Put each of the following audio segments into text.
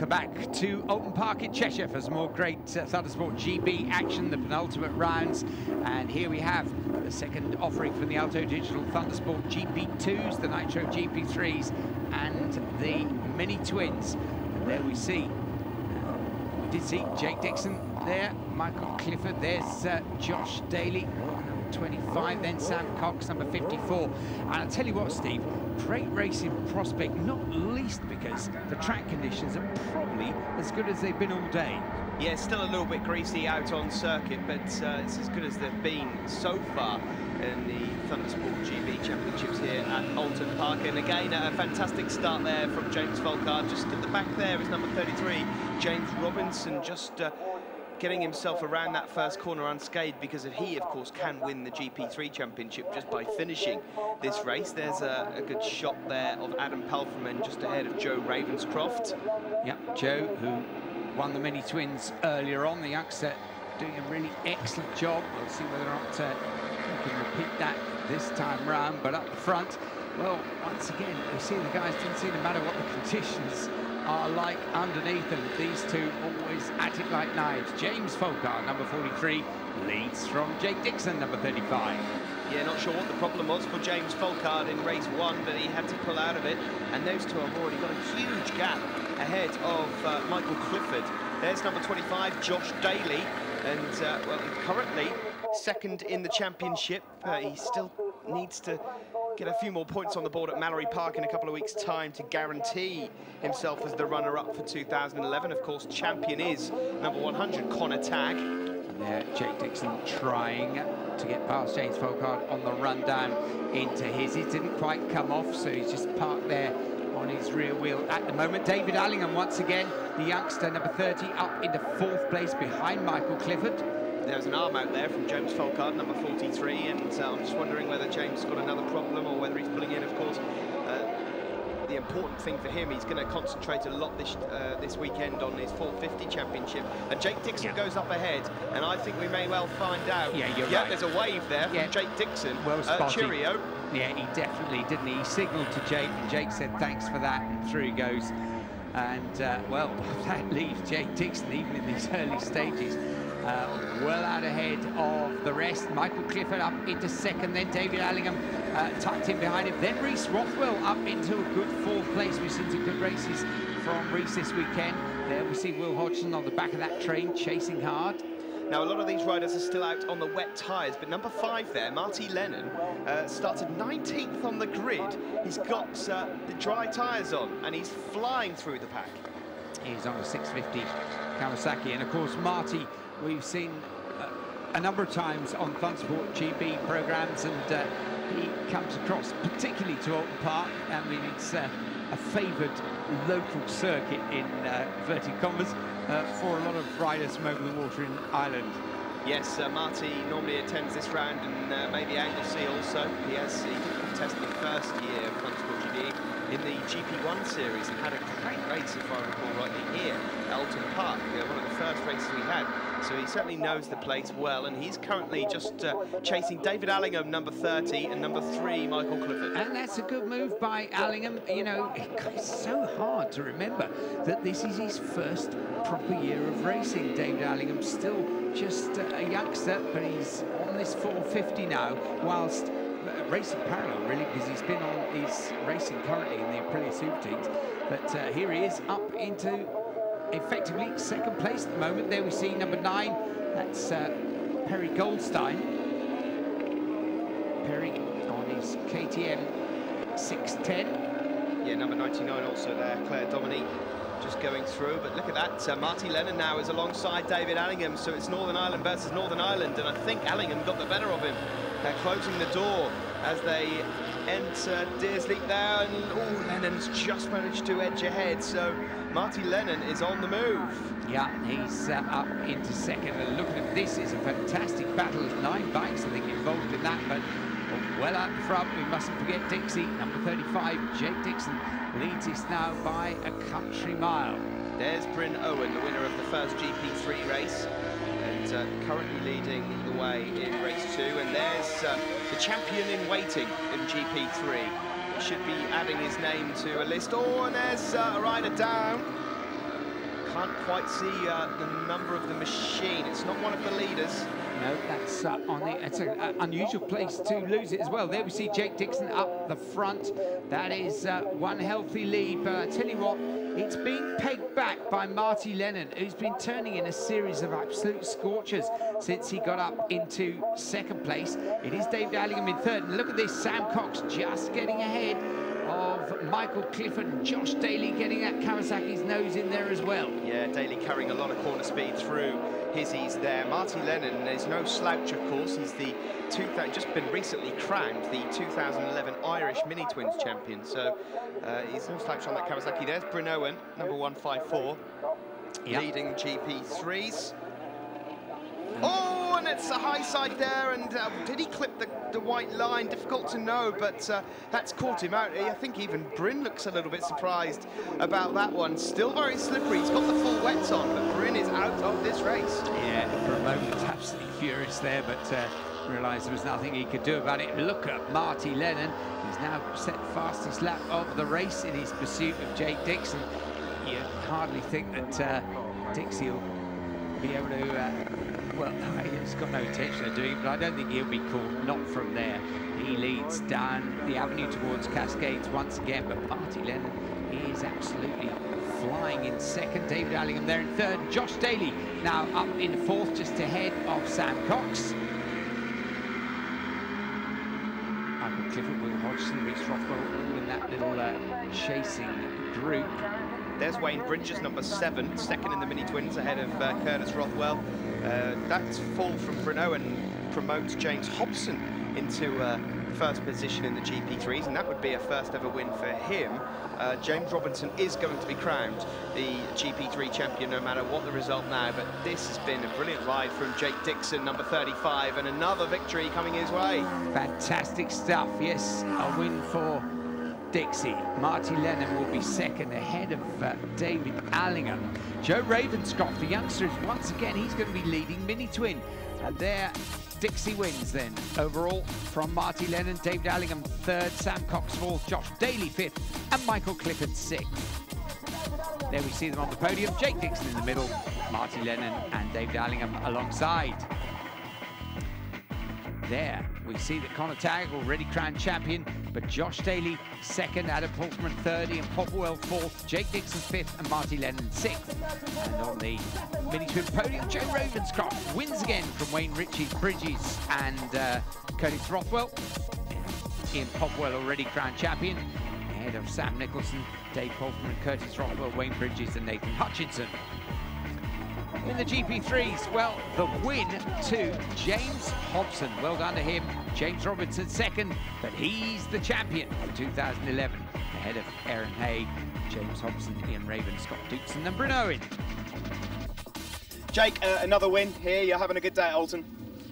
Welcome back to Oulton Park in Cheshire for some more great Thundersport GB action, the penultimate rounds. And here we have the second offering from the Alto Digital Thundersport GP2s, the Nitro GP3s, and the Mini Twins. And there we see, we did see Jake Dixon there, Michael Clifford, there's Josh Daly, number 25, then Sam Cox, number 54. And I'll tell you what, Steve, great racing prospect, not least because the track conditions are probably as good as they've been all day. Yeah, still a little bit greasy out on circuit, but it's as good as they've been so far in the Thundersport GB Championships here at Oulton Park. And again, a fantastic start there from James Folkard. Just at the back there is number 33, James Robinson, just getting himself around that first corner unscathed, because he, of course, can win the GP3 Championship just by finishing this race. There's a good shot there of Adam Pelfreman just ahead of Joe Ravenscroft. Yep, Joe, who won the Mini Twins earlier on, the youngster doing a really excellent job. We'll see whether or not he can repeat that this time round. But up the front, well, once again, we see the guys didn't seem to matter what the conditions are like underneath them. These two always at it like knives. James Folkard, number 43, leads from Jake Dixon, number 35. Yeah, not sure what the problem was for James Folkard in race one, but he had to pull out of it. And those two have already got a huge gap ahead of Michael Clifford. There's number 25, Josh Daly, and well, currently second in the championship. He still needs to get a few more points on the board at Mallory Park in a couple of weeks' time to guarantee himself as the runner-up for 2011. Of course, champion is number 100, Connor Tagg. Yeah, Jake Dixon trying to get past James Folkard on the run down into his. It didn't quite come off, so he's just parked there on his rear wheel at the moment. David Allingham, once again, the youngster, number 30, up into 4th place behind Michael Clifford. There's an arm out there from James Folkard, number 43, and I'm just wondering whether James has got another problem or whether he's pulling in, of course. The important thing for him, he's going to concentrate a lot this weekend on his 450 championship. And Jake Dixon goes up ahead, and I think we may well find out. Yeah, you're right. There's a wave there from Jake Dixon. Well spotted. Cheerio. Yeah, he definitely, didn't he? He signalled to Jake, and Jake said thanks for that, and through he goes. And, well, that leaves Jake Dixon, even in these early stages, well out ahead of the rest. Michael Clifford up into 2nd, then David Allingham tucked in behind him. Then Reese Rothwell up into a good 4th place. We've seen some good races from Reese this weekend. There we see Will Hodgson on the back of that train, chasing hard. Now, a lot of these riders are still out on the wet tyres, but number 5 there, Marty Lennon, started 19th on the grid. He's got the dry tyres on, and he's flying through the pack. He's on a 650 Kawasaki, and of course, Marty, we've seen a number of times on Thundersport GB programmes, and he comes across, particularly to Oulton Park. I mean, it's a favoured local circuit in inverted commas for a lot of riders from over the water in Ireland. Yes, Marty normally attends this round, and maybe Anglesey also. He did contest the first year of Thundersport GB in the GP1 series and had a great race, if I recall rightly, here at Oulton Park, one of the first races we had. So he certainly knows the place well, and he's currently just chasing David Allingham, number 30, and number 3, Michael Clifford. And that's a good move by Allingham. You know, it's so hard to remember that this is his first proper year of racing. David Allingham still just a youngster, but he's on this 450 now, whilst racing parallel, really, because he's been on his racing currently in the Aprilia Super Teams. But here he is up into effectively 2nd place at the moment. There we see number 9, that's Perry Goldstein. Perry on his KTM 610. Yeah, number 99 also there, Claire Dominique, just going through. But look at that, Marty Lennon now is alongside David Allingham, so it's Northern Ireland versus Northern Ireland, and I think Allingham got the better of him. They're closing the door as they enter Deersleep there, and oh, Lennon's just managed to edge ahead, so Marty Lennon is on the move. Yeah, he's up into 2nd, and look at this, is a fantastic battle. 9 bikes, I think, involved in that, but well up front, we mustn't forget Dixie, number 35, Jake Dixon, leads us now by a country mile. There's Bryn Owen, the winner of the first GP3 race, and currently leading the way in race 2, and there's the champion in waiting in GP3. Should be adding his name to a list. Oh, and there's a rider down. can't quite see the number of the machine. It's not one of the leaders. No, that's it's an unusual place to lose it as well. There we see Jake Dixon up the front. That is one healthy lead, but I tell you what, it's being pegged back by Marty Lennon, who's been turning in a series of absolute scorchers since he got up into second place. It is David Allingham in third, and look at this, Sam Cox just getting ahead of Michael Clifford and Josh Daly getting that Kawasaki's nose in there as well. Yeah, Daly carrying a lot of corner speed through his ease there. Marty Lennon is no slouch, of course. He's the just been recently crowned the 2011 Irish Mini Twins champion. So he's no slouch on that Kawasaki. There's Bryn Owen, number 154, leading GP3s. Oh, and it's a high side there, and did he clip the white line? Difficult to know, but that's caught him out. I think even Bryn looks a little bit surprised about that one. Still very slippery. He's got the full wets on, but Bryn is out of this race. Yeah, for a moment, absolutely furious there, but realised there was nothing he could do about it. Look at Marty Lennon. He's now set fastest lap of the race in his pursuit of Jake Dixon. You hardly think that Dixie will be able to... well, he's got no intention of doing it, but I don't think he'll be caught, not from there. He leads down the avenue towards Cascades once again, but Marty Lennon is absolutely flying in second. David Allingham there in third. Josh Daly now up in fourth, just ahead of Sam Cox. Michael Clifford, Will Hodgson, Reece Rothwell in that little chasing group. There's Wayne Bridges, number 7, second in the Mini Twins, ahead of Curtis Rothwell. That's fall from Bryn Owen promotes James Hobson into first position in the GP3s, and that would be a first ever win for him. James Robinson is going to be crowned the GP3 champion no matter what the result now, but this has been a brilliant ride from Jake Dixon, number 35, and another victory coming his way. Fantastic stuff, yes, a win for Dixie. Marty Lennon will be second ahead of David Allingham. Joe Ravenscroft, the youngster, is once again, he's going to be leading Mini Twin. And there, Dixie wins then. Overall, from Marty Lennon, David Allingham third, Sam Cox fourth, Josh Daly fifth, and Michael Clifford sixth. There we see them on the podium. Jake Dixon in the middle, Marty Lennon and David Allingham alongside. There we see that Connor Tagg already crowned champion, but Josh Daly second, Adam Portman third, Ian Popwell fourth, Jake Dixon fifth, and Marty Lennon sixth. And on the Mini Twin podium, Joe Ravenscroft wins again from Wayne Bridges and Curtis Rothwell. Ian Popwell already crowned champion, ahead of Sam Nicholson, Dave Portman, Curtis Rothwell, Wayne Bridges, and Nathan Hutchinson. In the GP3s, well, the win to James Hobson. Well done to him. James Robinson second, but he's the champion for 2011. Ahead of Aaron Hay, James Hobson, Ian Raven, Scott Dixon, and Bryn Owen. Jake, another win here. You're having a good day at Alton.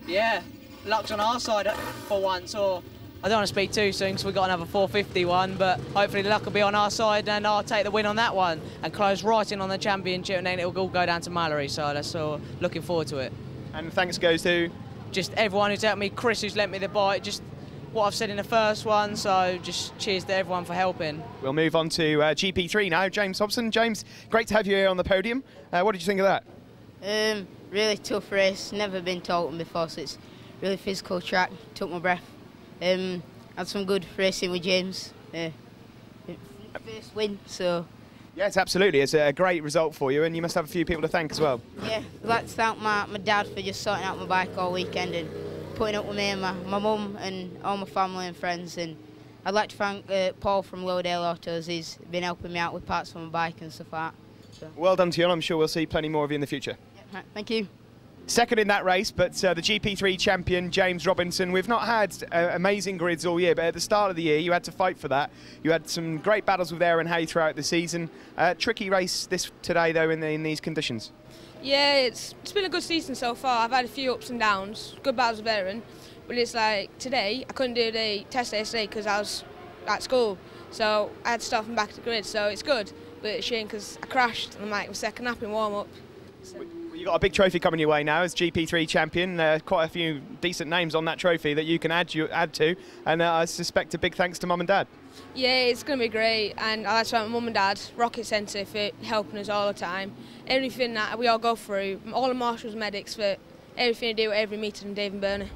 Yeah, luck's on our side for once, or I don't want to speak too soon because we've got another 451, but hopefully the luck will be on our side and I'll take the win on that one and close right in on the championship, and then it'll all go down to Mallory, so that's all looking forward to it. And thanks goes to? Just everyone who's helped me, Chris who's lent me the bike, just what I've said in the first one, so just cheers to everyone for helping. We'll move on to GP3 now, James Hobson. James, great to have you here on the podium. What did you think of that? Really tough race, never been to Alton before, so it's really physical track, took my breath. Had some good racing with James. First win, so. Yes, absolutely. It's a great result for you, and you must have a few people to thank as well. Yeah, I'd like to thank my dad for just sorting out my bike all weekend and putting up with me and my mum and all my family and friends. And I'd like to thank Paul from Lowdale Autos. He's been helping me out with parts for my bike and stuff like that. So. Well done to you, and I'm sure we'll see plenty more of you in the future. Yeah, right, thank you. Second in that race, but the GP3 champion, James Robinson. We've not had amazing grids all year, but at the start of the year, you had to fight for that. You had some great battles with Aaron Hay throughout the season. Tricky race today, though, in these conditions. Yeah, it's been a good season so far. I've had a few ups and downs, good battles with Aaron, but it's like today, I couldn't do the test day today because I was at school, so I had to start from back to the grid, so it's good, but it's a shame because I crashed and I'm like, second up in warm-up. So. Were You've got a big trophy coming your way now as GP3 champion. Quite a few decent names on that trophy that you can add to, and I suspect a big thanks to Mum and Dad. Yeah, it's going to be great, and I'd like to thank my mum and dad, Rocket Centre, for helping us all the time. Everything that we all go through, all the marshals, medics, for everything they do at every meeting in Devon Burnley.